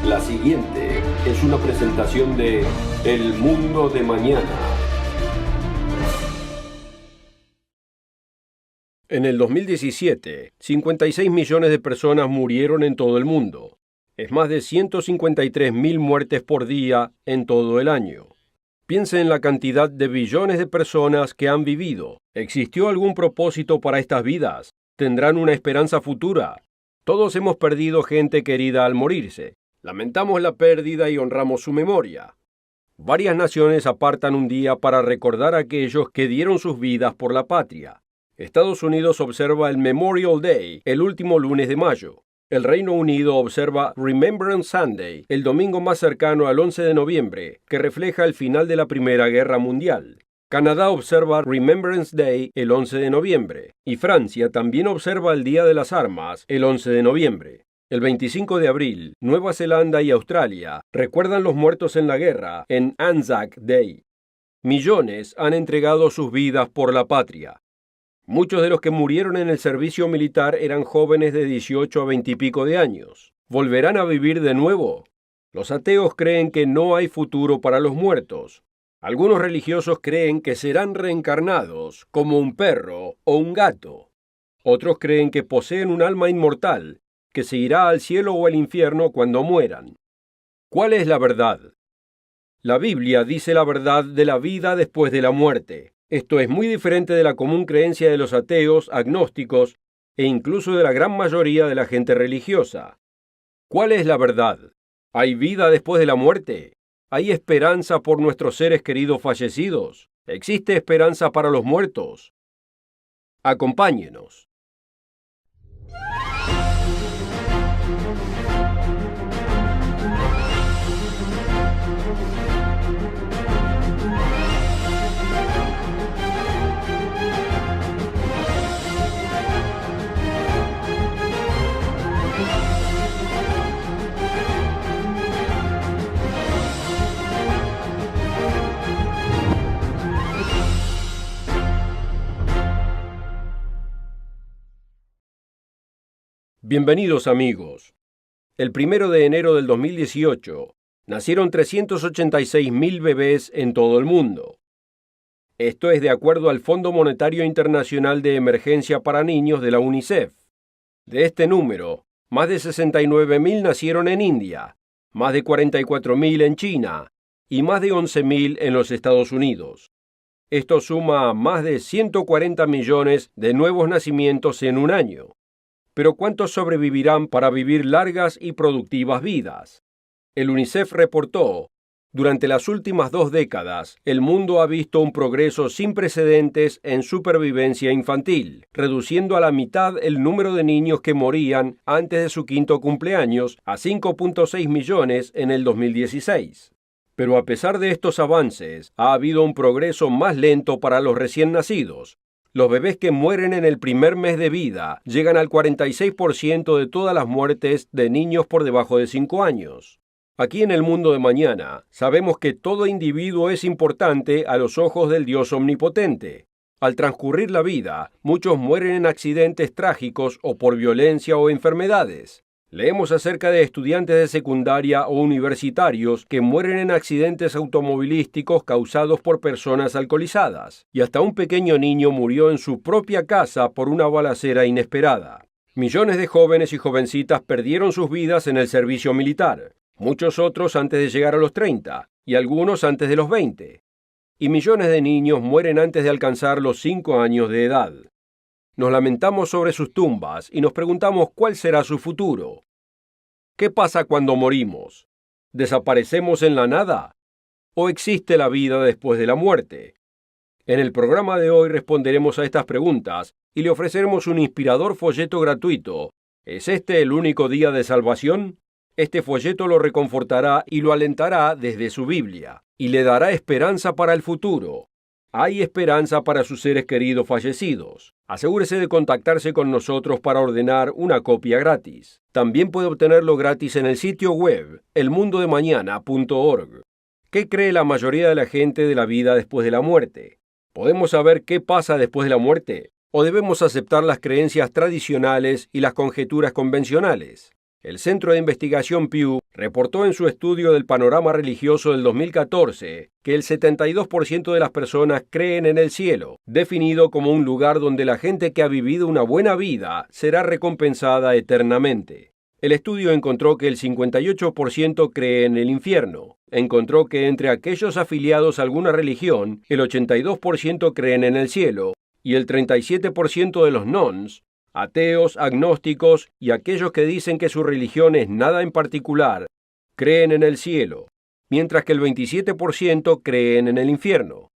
La siguiente es una presentación de El Mundo de Mañana. En el 2017, 56 millones de personas murieron en todo el mundo. Es más de 153.000 muertes por día en todo el año. Piense en la cantidad de billones de personas que han vivido. ¿Existió algún propósito para estas vidas? ¿Tendrán una esperanza futura? Todos hemos perdido gente querida al morirse. Lamentamos la pérdida y honramos su memoria. Varias naciones apartan un día para recordar a aquellos que dieron sus vidas por la patria. Estados Unidos observa el Memorial Day el último lunes de mayo. El Reino Unido observa Remembrance Sunday, el domingo más cercano al 11 de noviembre, que refleja el final de la Primera Guerra Mundial. Canadá observa Remembrance Day el 11 de noviembre, y Francia también observa el Día de las Armas el 11 de noviembre. El 25 de abril, Nueva Zelanda y Australia recuerdan los muertos en la guerra en Anzac Day. Millones han entregado sus vidas por la patria. Muchos de los que murieron en el servicio militar eran jóvenes de 18 a 20 y pico de años. ¿Volverán a vivir de nuevo? Los ateos creen que no hay futuro para los muertos. Algunos religiosos creen que serán reencarnados como un perro o un gato. Otros creen que poseen un alma inmortal que se irá al cielo o al infierno cuando mueran. ¿Cuál es la verdad? La Biblia dice la verdad de la vida después de la muerte. Esto es muy diferente de la común creencia de los ateos, agnósticos e incluso de la gran mayoría de la gente religiosa. ¿Cuál es la verdad? ¿Hay vida después de la muerte? ¿Hay esperanza por nuestros seres queridos fallecidos? ¿Existe esperanza para los muertos? Acompáñenos. Bienvenidos amigos. El 1 de enero del 2018 nacieron 386.000 bebés en todo el mundo. Esto es de acuerdo al Fondo Monetario Internacional de Emergencia para Niños de la UNICEF. De este número, más de 69.000 nacieron en India, más de 44.000 en China y más de 11.000 en los Estados Unidos. Esto suma a más de 140 millones de nuevos nacimientos en un año. Pero ¿cuántos sobrevivirán para vivir largas y productivas vidas? El UNICEF reportó, durante las últimas 2 décadas, el mundo ha visto un progreso sin precedentes en supervivencia infantil, reduciendo a la mitad el número de niños que morían antes de su 5º cumpleaños a 5.6 millones en el 2016. Pero a pesar de estos avances, ha habido un progreso más lento para los recién nacidos. Los bebés que mueren en el primer mes de vida llegan al 46% de todas las muertes de niños por debajo de 5 años. Aquí en el mundo de mañana, sabemos que todo individuo es importante a los ojos del Dios omnipotente. Al transcurrir la vida, muchos mueren en accidentes trágicos o por violencia o enfermedades. Leemos acerca de estudiantes de secundaria o universitarios que mueren en accidentes automovilísticos causados por personas alcoholizadas, y hasta un pequeño niño murió en su propia casa por una balacera inesperada. Millones de jóvenes y jovencitas perdieron sus vidas en el servicio militar, muchos otros antes de llegar a los 30, y algunos antes de los 20. Y millones de niños mueren antes de alcanzar los 5 años de edad. Nos lamentamos sobre sus tumbas y nos preguntamos cuál será su futuro. ¿Qué pasa cuando morimos? ¿Desaparecemos en la nada? ¿O existe la vida después de la muerte? En el programa de hoy responderemos a estas preguntas y le ofreceremos un inspirador folleto gratuito. ¿Es este el único día de salvación? Este folleto lo reconfortará y lo alentará desde su Biblia, y le dará esperanza para el futuro. Hay esperanza para sus seres queridos fallecidos. Asegúrese de contactarse con nosotros para ordenar una copia gratis. También puede obtenerlo gratis en el sitio web elmundodemañana.org. ¿Qué cree la mayoría de la gente de la vida después de la muerte? ¿Podemos saber qué pasa después de la muerte? ¿O debemos aceptar las creencias tradicionales y las conjeturas convencionales? El Centro de Investigación Pew reportó en su estudio del panorama religioso del 2014 que el 72% de las personas creen en el cielo, definido como un lugar donde la gente que ha vivido una buena vida será recompensada eternamente. El estudio encontró que el 58% cree en el infierno. Encontró que entre aquellos afiliados a alguna religión, el 82% creen en el cielo y el 37% de los nones, ateos, agnósticos y aquellos que dicen que su religión es nada en particular, creen en el cielo, mientras que el 27% creen en el infierno.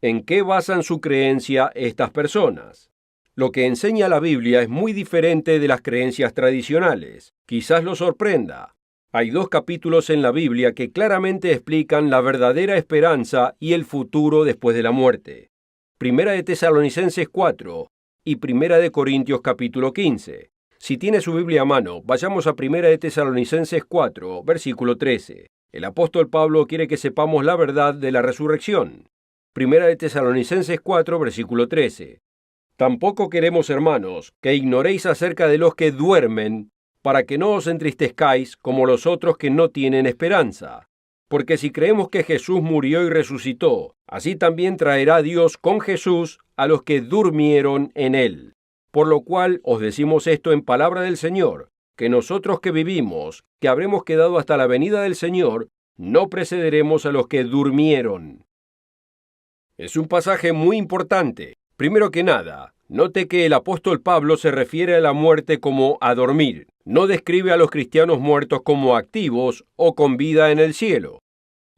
¿En qué basan su creencia estas personas? Lo que enseña la Biblia es muy diferente de las creencias tradicionales. Quizás lo sorprenda. Hay 2 capítulos en la Biblia que claramente explican la verdadera esperanza y el futuro después de la muerte. Primera de Tesalonicenses 4 y Primera de Corintios capítulo 15. Si tiene su Biblia a mano, vayamos a Primera de Tesalonicenses 4, versículo 13. El apóstol Pablo quiere que sepamos la verdad de la resurrección. Primera de Tesalonicenses 4, versículo 13. Tampoco queremos, hermanos, que ignoréis acerca de los que duermen, para que no os entristezcáis como los otros que no tienen esperanza. Porque si creemos que Jesús murió y resucitó, así también traerá Dios con Jesús a los que durmieron en él. Por lo cual os decimos esto en palabra del Señor, que nosotros que vivimos, que habremos quedado hasta la venida del Señor, no precederemos a los que durmieron. Es un pasaje muy importante. Primero que nada, note que el apóstol Pablo se refiere a la muerte como a dormir. No describe a los cristianos muertos como activos o con vida en el cielo.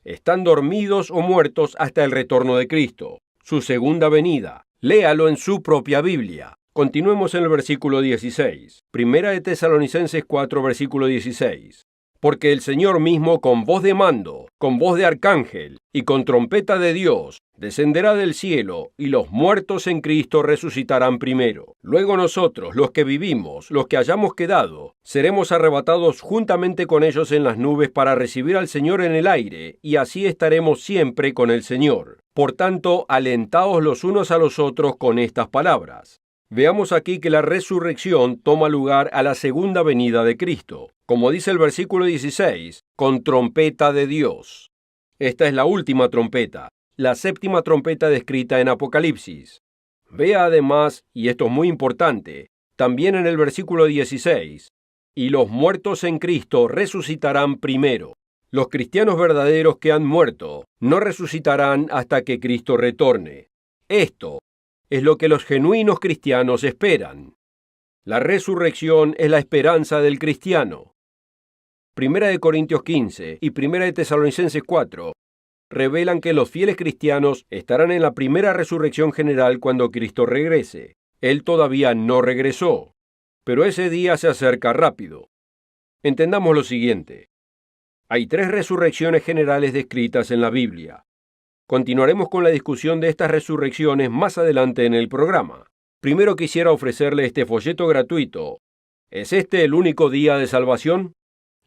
Están dormidos o muertos hasta el retorno de Cristo, su segunda venida. Léalo en su propia Biblia. Continuemos en el versículo 16. Primera de Tesalonicenses 4, versículo 16. Porque el Señor mismo con voz de mando, con voz de arcángel y con trompeta de Dios, descenderá del cielo, y los muertos en Cristo resucitarán primero. Luego nosotros, los que vivimos, los que hayamos quedado, seremos arrebatados juntamente con ellos en las nubes para recibir al Señor en el aire, y así estaremos siempre con el Señor. Por tanto, alentaos los unos a los otros con estas palabras. Veamos aquí que la resurrección toma lugar a la segunda venida de Cristo. Como dice el versículo 16, con trompeta de Dios. Esta es la última trompeta, la séptima trompeta descrita en Apocalipsis. Vea además, y esto es muy importante, también en el versículo 16, y los muertos en Cristo resucitarán primero. Los cristianos verdaderos que han muerto no resucitarán hasta que Cristo retorne. Esto es lo que los genuinos cristianos esperan. La resurrección es la esperanza del cristiano. Primera de Corintios 15 y Primera de Tesalonicenses 4 revelan que los fieles cristianos estarán en la primera resurrección general cuando Cristo regrese. Él todavía no regresó, pero ese día se acerca rápido. Entendamos lo siguiente. Hay 3 resurrecciones generales descritas en la Biblia. Continuaremos con la discusión de estas resurrecciones más adelante en el programa. Primero quisiera ofrecerle este folleto gratuito. ¿Es este el único día de salvación?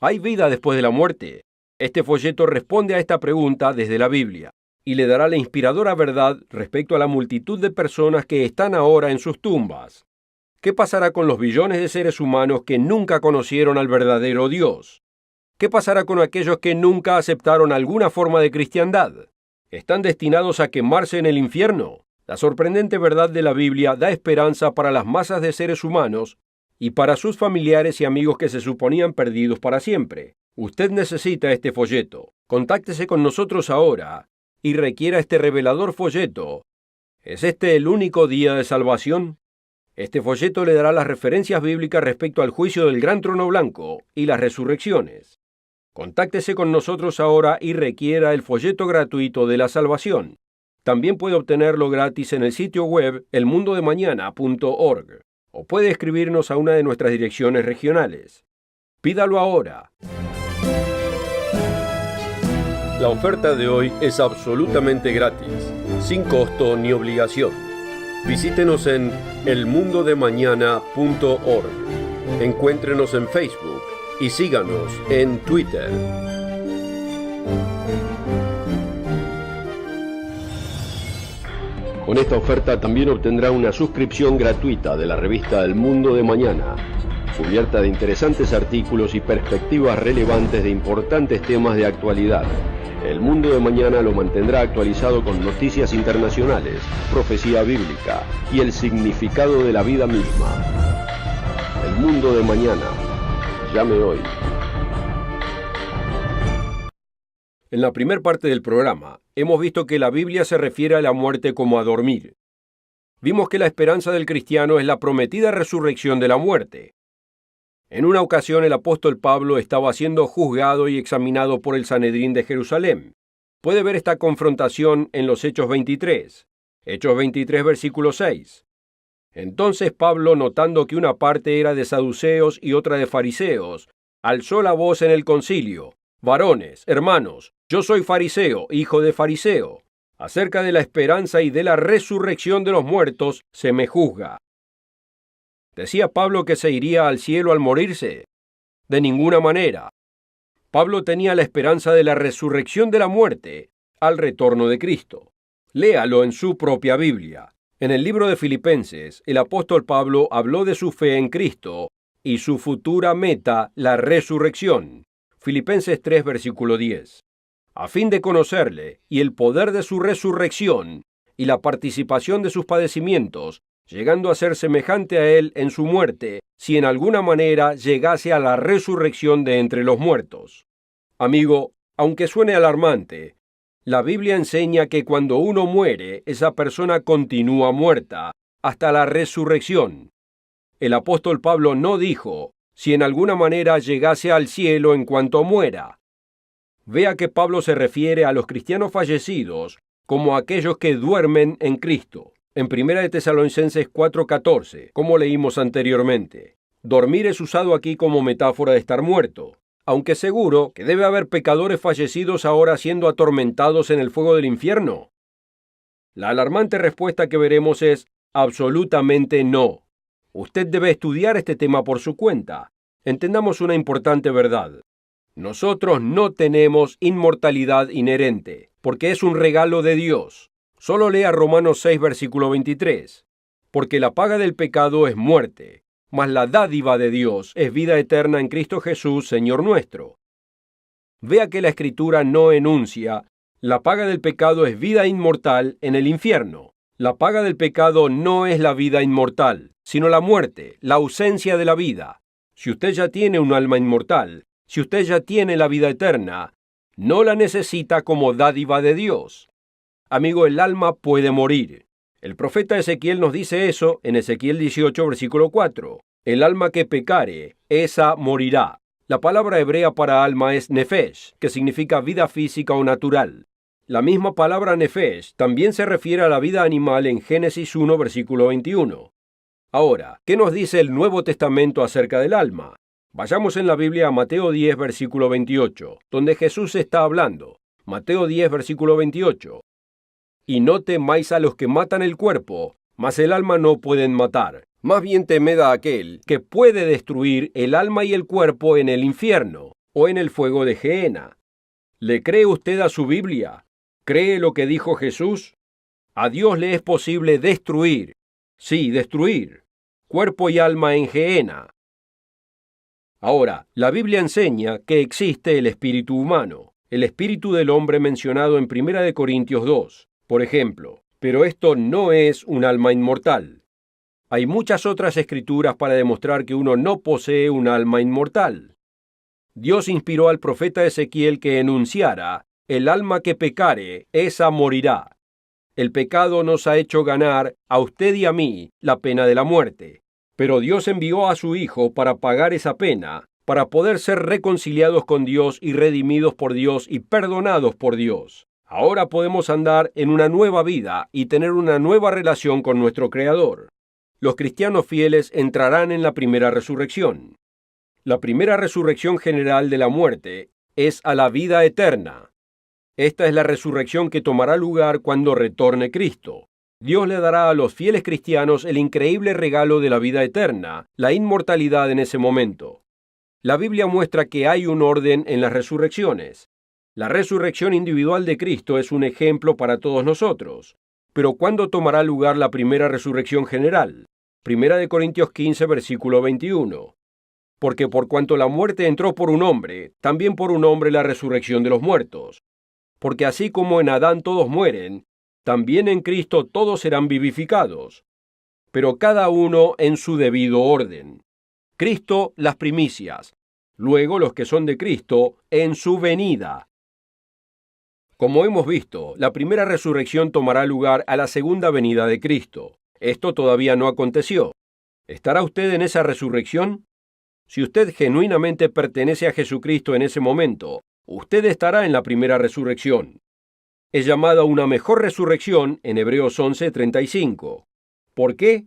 ¿Hay vida después de la muerte? Este folleto responde a esta pregunta desde la Biblia y le dará la inspiradora verdad respecto a la multitud de personas que están ahora en sus tumbas. ¿Qué pasará con los billones de seres humanos que nunca conocieron al verdadero Dios? ¿Qué pasará con aquellos que nunca aceptaron alguna forma de cristiandad? ¿Están destinados a quemarse en el infierno? La sorprendente verdad de la Biblia da esperanza para las masas de seres humanos y para sus familiares y amigos que se suponían perdidos para siempre. Usted necesita este folleto. Contáctese con nosotros ahora y requiera este revelador folleto. ¿Es este el único día de salvación? Este folleto le dará las referencias bíblicas respecto al juicio del gran trono blanco y las resurrecciones. Contáctese con nosotros ahora y requiera el folleto gratuito de la salvación. También puede obtenerlo gratis en el sitio web elmundodemañana.org o puede escribirnos a una de nuestras direcciones regionales. Pídalo ahora. La oferta de hoy es absolutamente gratis, sin costo ni obligación. Visítenos en elmundodemañana.org. Encuéntrenos en Facebook y síganos en Twitter. Con esta oferta también obtendrá una suscripción gratuita de la revista El Mundo de Mañana. cubierta de interesantes artículos y perspectivas relevantes de importantes temas de actualidad. El Mundo de Mañana lo mantendrá actualizado con noticias internacionales, profecía bíblica y el significado de la vida misma. El Mundo de Mañana. Llame hoy. En la primera parte del programa, hemos visto que la Biblia se refiere a la muerte como a dormir. Vimos que la esperanza del cristiano es la prometida resurrección de la muerte. En una ocasión el apóstol Pablo estaba siendo juzgado y examinado por el Sanedrín de Jerusalén. Puede ver esta confrontación en los Hechos 23. Hechos 23, versículo 6. Entonces Pablo, notando que una parte era de saduceos y otra de fariseos, alzó la voz en el concilio: Varones, hermanos, yo soy fariseo, hijo de fariseo. Acerca de la esperanza y de la resurrección de los muertos se me juzga. ¿Decía Pablo que se iría al cielo al morirse? De ninguna manera. Pablo tenía la esperanza de la resurrección de la muerte al retorno de Cristo. Léalo en su propia Biblia. En el libro de Filipenses, el apóstol Pablo habló de su fe en Cristo y su futura meta, la resurrección. Filipenses 3, versículo 10. A fin de conocerle y el poder de su resurrección y la participación de sus padecimientos, llegando a ser semejante a él en su muerte, si en alguna manera llegase a la resurrección de entre los muertos. Amigo, aunque suene alarmante, la Biblia enseña que cuando uno muere, esa persona continúa muerta hasta la resurrección. El apóstol Pablo no dijo, si en alguna manera llegase al cielo en cuanto muera. Vea que Pablo se refiere a los cristianos fallecidos como aquellos que duermen en Cristo. En 1 Tesalonicenses 4:14, como leímos anteriormente, dormir es usado aquí como metáfora de estar muerto, aunque seguro que debe haber pecadores fallecidos ahora siendo atormentados en el fuego del infierno. La alarmante respuesta que veremos es absolutamente no. Usted debe estudiar este tema por su cuenta. Entendamos una importante verdad. Nosotros no tenemos inmortalidad inherente, porque es un regalo de Dios. Solo lea Romanos 6, versículo 23. Porque la paga del pecado es muerte, mas la dádiva de Dios es vida eterna en Cristo Jesús, Señor nuestro. Vea que la Escritura no enuncia, la paga del pecado es vida inmortal en el infierno. La paga del pecado no es la vida inmortal, sino la muerte, la ausencia de la vida. Si usted ya tiene un alma inmortal, si usted ya tiene la vida eterna, no la necesita como dádiva de Dios. Amigo, el alma puede morir. El profeta Ezequiel nos dice eso en Ezequiel 18, versículo 4. El alma que pecare, esa morirá. La palabra hebrea para alma es nefesh, que significa vida física o natural. La misma palabra nefesh también se refiere a la vida animal en Génesis 1, versículo 21. Ahora, ¿qué nos dice el Nuevo Testamento acerca del alma? Vayamos en la Biblia a Mateo 10, versículo 28, donde Jesús está hablando. Mateo 10, versículo 28. Y no temáis a los que matan el cuerpo, mas el alma no pueden matar. Más bien temed a aquel que puede destruir el alma y el cuerpo en el infierno, o en el fuego de Gehenna. ¿Le cree usted a su Biblia? ¿Cree lo que dijo Jesús? A Dios le es posible destruir, sí, destruir, cuerpo y alma en Gehenna. Ahora, la Biblia enseña que existe el espíritu humano, el espíritu del hombre mencionado en 1 Corintios 2. Por ejemplo, pero esto no es un alma inmortal. Hay muchas otras escrituras para demostrar que uno no posee un alma inmortal. Dios inspiró al profeta Ezequiel que enunciara, el alma que pecare, esa morirá. El pecado nos ha hecho ganar, a usted y a mí, la pena de la muerte. Pero Dios envió a su Hijo para pagar esa pena, para poder ser reconciliados con Dios y redimidos por Dios y perdonados por Dios. Ahora podemos andar en una nueva vida y tener una nueva relación con nuestro Creador. Los cristianos fieles entrarán en la primera resurrección. La primera resurrección general de la muerte es a la vida eterna. Esta es la resurrección que tomará lugar cuando retorne Cristo. Dios le dará a los fieles cristianos el increíble regalo de la vida eterna, la inmortalidad en ese momento. La Biblia muestra que hay un orden en las resurrecciones. La resurrección individual de Cristo es un ejemplo para todos nosotros. Pero ¿cuándo tomará lugar la primera resurrección general? 1 Corintios 15, versículo 21. porque por cuanto la muerte entró por un hombre, también por un hombre la resurrección de los muertos. Porque así como en Adán todos mueren, también en Cristo todos serán vivificados, pero cada uno en su debido orden. Cristo las primicias, luego los que son de Cristo en su venida. Como hemos visto, la primera resurrección tomará lugar a la segunda venida de Cristo. Esto todavía no aconteció. ¿Estará usted en esa resurrección? Si usted genuinamente pertenece a Jesucristo en ese momento, usted estará en la primera resurrección. Es llamada una mejor resurrección en Hebreos 11:35. ¿Por qué?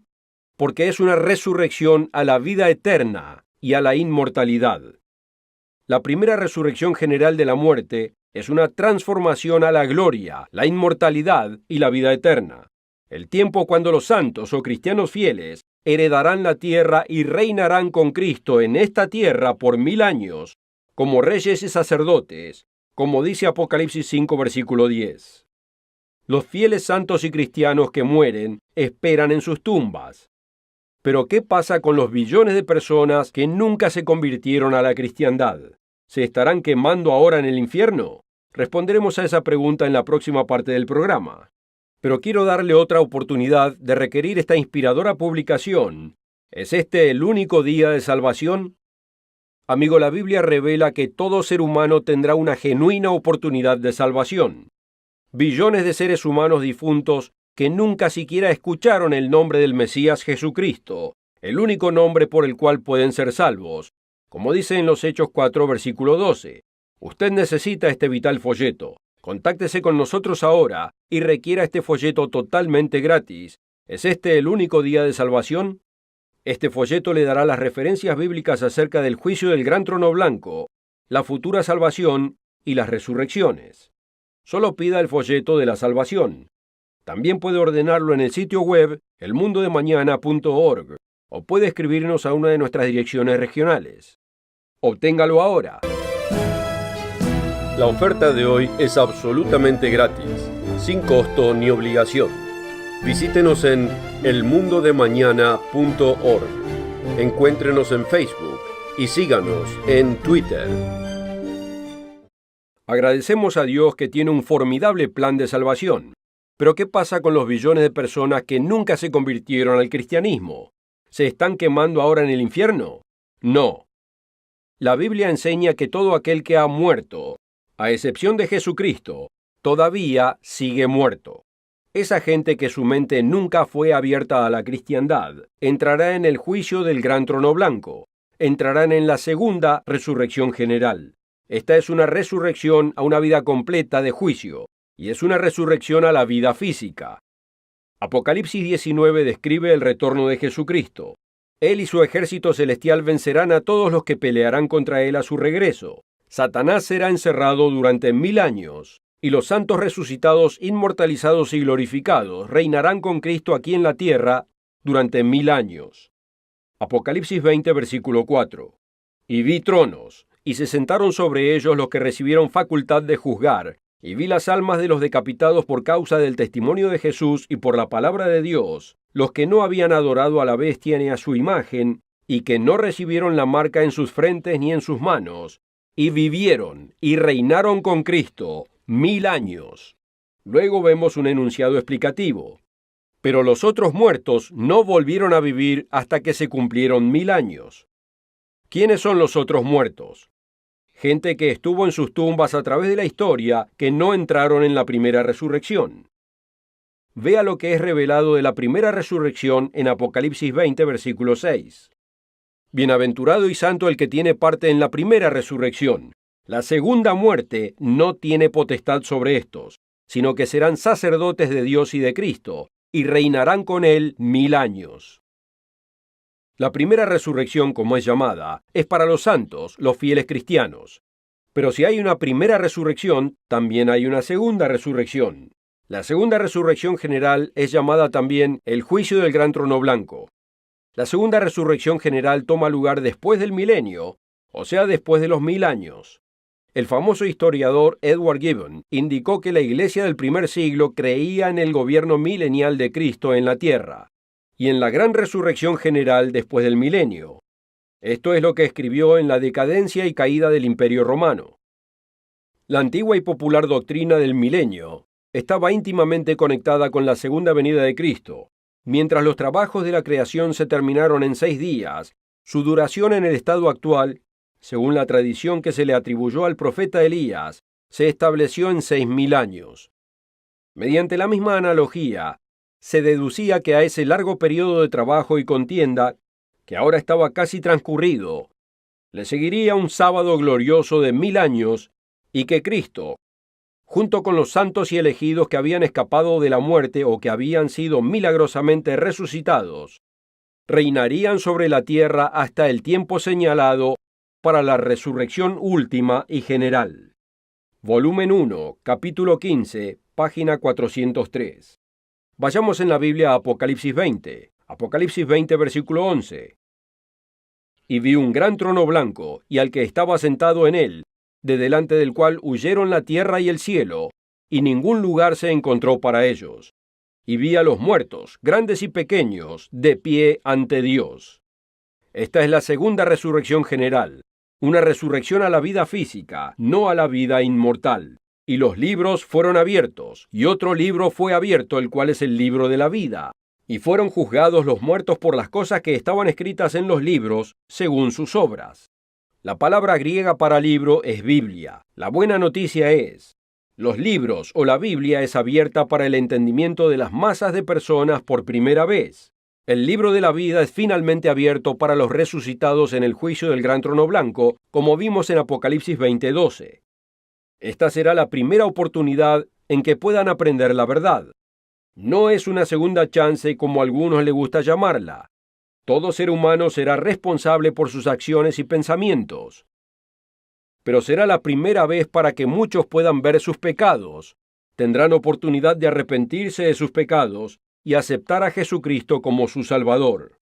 Porque es una resurrección a la vida eterna y a la inmortalidad. La primera resurrección general de la muerte es una transformación a la gloria, la inmortalidad y la vida eterna. El tiempo cuando los santos o cristianos fieles heredarán la tierra y reinarán con Cristo en esta tierra por 1000 años, como reyes y sacerdotes, como dice Apocalipsis 5, versículo 10. Los fieles santos y cristianos que mueren esperan en sus tumbas. Pero ¿qué pasa con los billones de personas que nunca se convirtieron a la cristiandad? ¿Se estarán quemando ahora en el infierno? Responderemos a esa pregunta en la próxima parte del programa. Pero quiero darle otra oportunidad de requerir esta inspiradora publicación. ¿Es este el único día de salvación? Amigo, la Biblia revela que todo ser humano tendrá una genuina oportunidad de salvación. Billones de seres humanos difuntos que nunca siquiera escucharon el nombre del Mesías Jesucristo, el único nombre por el cual pueden ser salvos. Como dice en los Hechos 4, versículo 12. Usted necesita este vital folleto. Contáctese con nosotros ahora y requiera este folleto totalmente gratis. ¿Es este el único día de salvación? Este folleto le dará las referencias bíblicas acerca del juicio del gran trono blanco, la futura salvación y las resurrecciones. Solo pida el folleto de la salvación. También puede ordenarlo en el sitio web elmundodemañana.org o puede escribirnos a una de nuestras direcciones regionales. Obténgalo ahora. La oferta de hoy es absolutamente gratis, sin costo ni obligación. Visítenos en elmundodemañana.org. Encuéntrenos en Facebook y síganos en Twitter. Agradecemos a Dios que tiene un formidable plan de salvación. Pero ¿qué pasa con los billones de personas que nunca se convirtieron al cristianismo? ¿Se están quemando ahora en el infierno? No. La Biblia enseña que todo aquel que ha muerto, a excepción de Jesucristo, todavía sigue muerto. Esa gente que su mente nunca fue abierta a la cristiandad, entrará en el juicio del gran trono blanco, entrarán en la segunda resurrección general. Esta es una resurrección a una vida completa de juicio, y es una resurrección a la vida física. Apocalipsis 19 describe el retorno de Jesucristo. Él y su ejército celestial vencerán a todos los que pelearán contra él a su regreso. Satanás será encerrado durante 1000 años, y los santos resucitados, inmortalizados y glorificados reinarán con Cristo aquí en la tierra durante 1000 años. Apocalipsis 20, versículo 4. Y vi tronos, y se sentaron sobre ellos los que recibieron facultad de juzgar, y vi las almas de los decapitados por causa del testimonio de Jesús y por la palabra de Dios, los que no habían adorado a la bestia ni a su imagen, y que no recibieron la marca en sus frentes ni en sus manos, y vivieron y reinaron con Cristo 1000 años. Luego vemos un enunciado explicativo. Pero los otros muertos no volvieron a vivir hasta que se cumplieron 1000 años. ¿Quiénes son los otros muertos? Gente que estuvo en sus tumbas a través de la historia que no entraron en la primera resurrección. Vea lo que es revelado de la primera resurrección en Apocalipsis 20, versículo 6. Bienaventurado y santo el que tiene parte en la primera resurrección. La segunda muerte no tiene potestad sobre estos, sino que serán sacerdotes de Dios y de Cristo, y reinarán con él 1000 años. La primera resurrección, como es llamada, es para los santos, los fieles cristianos. Pero si hay una primera resurrección, también hay una segunda resurrección. La segunda resurrección general es llamada también el juicio del gran trono blanco. La segunda resurrección general toma lugar después del milenio, o sea, después de los 1000 años. El famoso historiador Edward Gibbon indicó que la iglesia del primer siglo creía en el gobierno milenial de Cristo en la tierra, y en la gran resurrección general después del milenio. Esto es lo que escribió en La decadencia y caída del Imperio Romano. La antigua y popular doctrina del milenio estaba íntimamente conectada con la segunda venida de Cristo. Mientras los trabajos de la creación se terminaron en 6 días, su duración en el estado actual, según la tradición que se le atribuyó al profeta Elías, se estableció en 6.000 años. Mediante la misma analogía, se deducía que a ese largo periodo de trabajo y contienda, que ahora estaba casi transcurrido, le seguiría un sábado glorioso de 1.000 años y que Cristo, junto con los santos y elegidos que habían escapado de la muerte o que habían sido milagrosamente resucitados, reinarían sobre la tierra hasta el tiempo señalado para la resurrección última y general. Volumen 1, capítulo 15, página 403. Vayamos en la Biblia a Apocalipsis 20. Apocalipsis 20, versículo 11. Y vi un gran trono blanco, y al que estaba sentado en él, de delante del cual huyeron la tierra y el cielo, y ningún lugar se encontró para ellos. Y vi a los muertos, grandes y pequeños, de pie ante Dios. Esta es la segunda resurrección general, una resurrección a la vida física, no a la vida inmortal. Y los libros fueron abiertos, y otro libro fue abierto, el cual es el libro de la vida. Y fueron juzgados los muertos por las cosas que estaban escritas en los libros, según sus obras. La palabra griega para libro es Biblia. La buena noticia es, los libros o la Biblia es abierta para el entendimiento de las masas de personas por primera vez. El libro de la vida es finalmente abierto para los resucitados en el juicio del gran trono blanco, como vimos en Apocalipsis 20:12. Esta será la primera oportunidad en que puedan aprender la verdad. No es una segunda chance como a algunos les gusta llamarla. Todo ser humano será responsable por sus acciones y pensamientos. Pero será la primera vez para que muchos puedan ver sus pecados. Tendrán oportunidad de arrepentirse de sus pecados y aceptar a Jesucristo como su Salvador.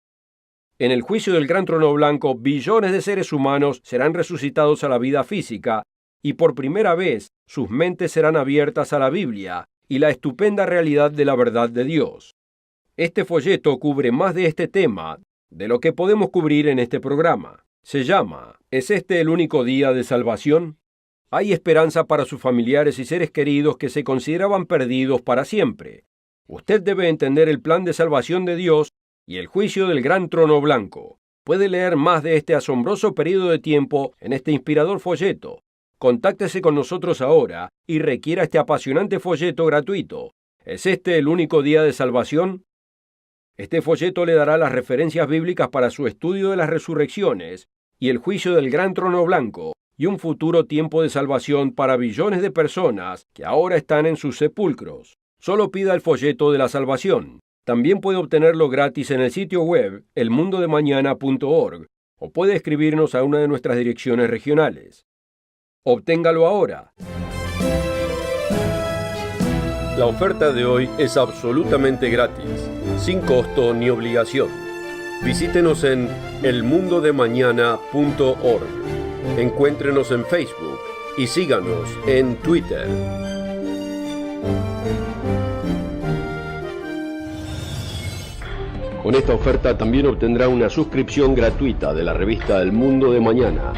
En el juicio del gran trono blanco, billones de seres humanos serán resucitados a la vida física y por primera vez sus mentes serán abiertas a la Biblia y la estupenda realidad de la verdad de Dios. Este folleto cubre más de este tema de lo que podemos cubrir en este programa. Se llama ¿Es este el único día de salvación? Hay esperanza para sus familiares y seres queridos que se consideraban perdidos para siempre. Usted debe entender el plan de salvación de Dios y el juicio del gran trono blanco. Puede leer más de este asombroso periodo de tiempo en este inspirador folleto. Contáctese con nosotros ahora y requiera este apasionante folleto gratuito. ¿Es este el único día de salvación? Este folleto le dará las referencias bíblicas para su estudio de las resurrecciones y el juicio del gran trono blanco y un futuro tiempo de salvación para billones de personas que ahora están en sus sepulcros. Solo pida el folleto de la salvación. También puede obtenerlo gratis en el sitio web elmundodemañana.org o puede escribirnos a una de nuestras direcciones regionales. Obténgalo ahora. La oferta de hoy es absolutamente gratis, sin costo ni obligación. Visítenos en elmundodemañana.org. Encuéntrenos en Facebook y síganos en Twitter. Con esta oferta también obtendrá una suscripción gratuita de la revista El Mundo de Mañana,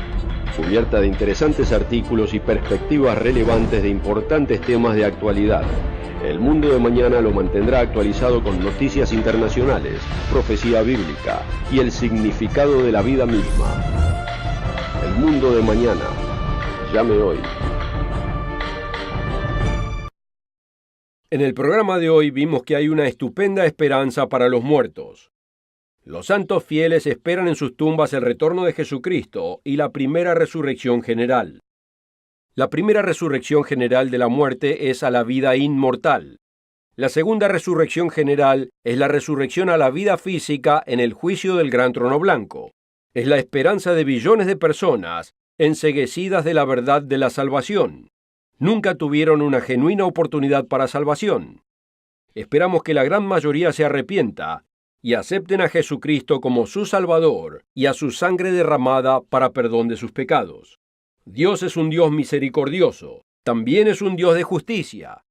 cubierta de interesantes artículos y perspectivas relevantes de importantes temas de actualidad. El Mundo de Mañana lo mantendrá actualizado con noticias internacionales, profecía bíblica y el significado de la vida misma. El Mundo de Mañana. Llame hoy. En el programa de hoy vimos que hay una estupenda esperanza para los muertos. Los santos fieles esperan en sus tumbas el retorno de Jesucristo y la primera resurrección general. La primera resurrección general de la muerte es a la vida inmortal. La segunda resurrección general es la resurrección a la vida física en el juicio del gran trono blanco. Es la esperanza de billones de personas enceguecidas de la verdad de la salvación. Nunca tuvieron una genuina oportunidad para salvación. Esperamos que la gran mayoría se arrepienta y acepten a Jesucristo como su Salvador y a su sangre derramada para perdón de sus pecados. Dios es un Dios misericordioso, también es un Dios de justicia.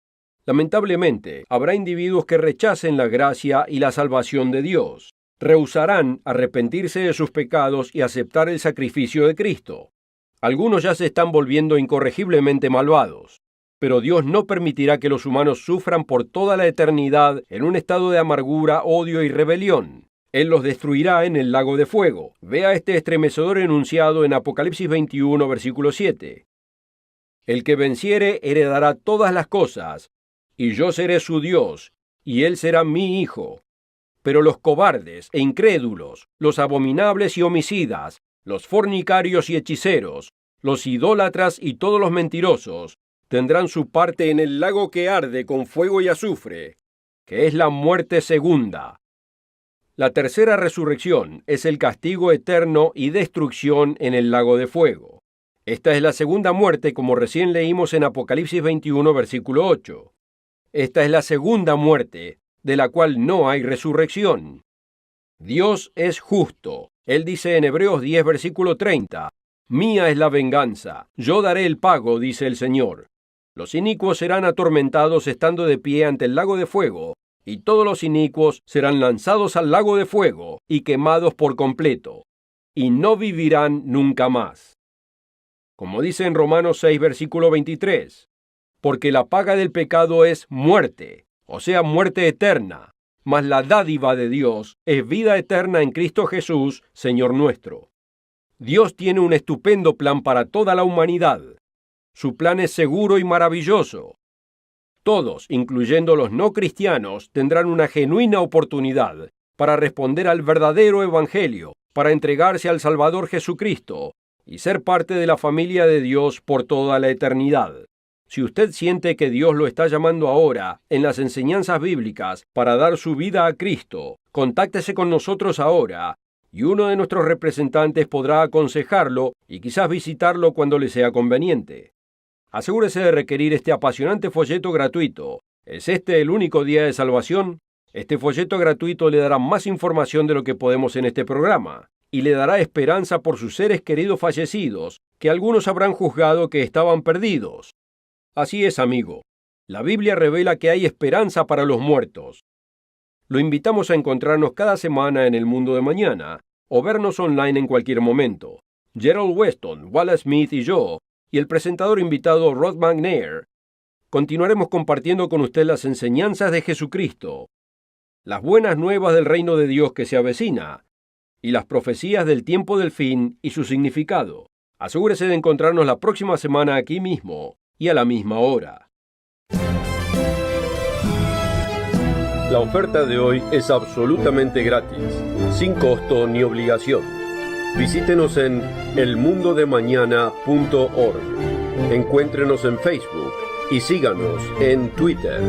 Lamentablemente, habrá individuos que rechacen la gracia y la salvación de Dios. rehusarán arrepentirse de sus pecados y aceptar el sacrificio de Cristo. Algunos ya se están volviendo incorregiblemente malvados, pero Dios no permitirá que los humanos sufran por toda la eternidad en un estado de amargura, odio y rebelión. Él los destruirá en el lago de fuego. Vea este estremecedor enunciado en Apocalipsis 21, versículo 7. El que venciere heredará todas las cosas, y yo seré su Dios, y él será mi hijo. Pero los cobardes e incrédulos, los abominables y homicidas, los fornicarios y hechiceros, los idólatras y todos los mentirosos, tendrán su parte en el lago que arde con fuego y azufre, que es la muerte segunda. La tercera resurrección es el castigo eterno y destrucción en el lago de fuego. Esta es la segunda muerte, como recién leímos en Apocalipsis 21, versículo 8. Esta es la segunda muerte, de la cual no hay resurrección. Dios es justo. Él dice en Hebreos 10, versículo 30, «Mía es la venganza, yo daré el pago», dice el Señor. Los inicuos serán atormentados estando de pie ante el lago de fuego, y todos los inicuos serán lanzados al lago de fuego y quemados por completo, y no vivirán nunca más. Como dice en Romanos 6, versículo 23, «Porque la paga del pecado es muerte, o sea, muerte eterna, mas la dádiva de Dios es vida eterna en Cristo Jesús, Señor nuestro». Dios tiene un estupendo plan para toda la humanidad. Su plan es seguro y maravilloso. Todos, incluyendo los no cristianos, tendrán una genuina oportunidad para responder al verdadero evangelio, para entregarse al Salvador Jesucristo y ser parte de la familia de Dios por toda la eternidad. Si usted siente que Dios lo está llamando ahora en las enseñanzas bíblicas para dar su vida a Cristo, contáctese con nosotros ahora y uno de nuestros representantes podrá aconsejarlo y quizás visitarlo cuando le sea conveniente. Asegúrese de requerir este apasionante folleto gratuito. ¿Es este el único día de salvación? Este folleto gratuito le dará más información de lo que podemos en este programa y le dará esperanza por sus seres queridos fallecidos, que algunos habrán juzgado que estaban perdidos. Así es, amigo. La Biblia revela que hay esperanza para los muertos. Lo invitamos a encontrarnos cada semana en El Mundo de Mañana o vernos online en cualquier momento. Gerald Weston, Wallace Smith y yo, y el presentador invitado Rod McNair, continuaremos compartiendo con usted las enseñanzas de Jesucristo, las buenas nuevas del reino de Dios que se avecina, y las profecías del tiempo del fin y su significado. Asegúrese de encontrarnos la próxima semana aquí mismo y a la misma hora. La oferta de hoy es absolutamente gratis, sin costo ni obligación. Visítenos en elmundodemañana.org. Encuéntrenos en Facebook y síganos en Twitter.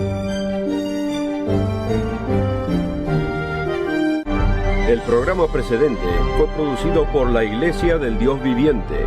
El programa precedente fue producido por la Iglesia del Dios Viviente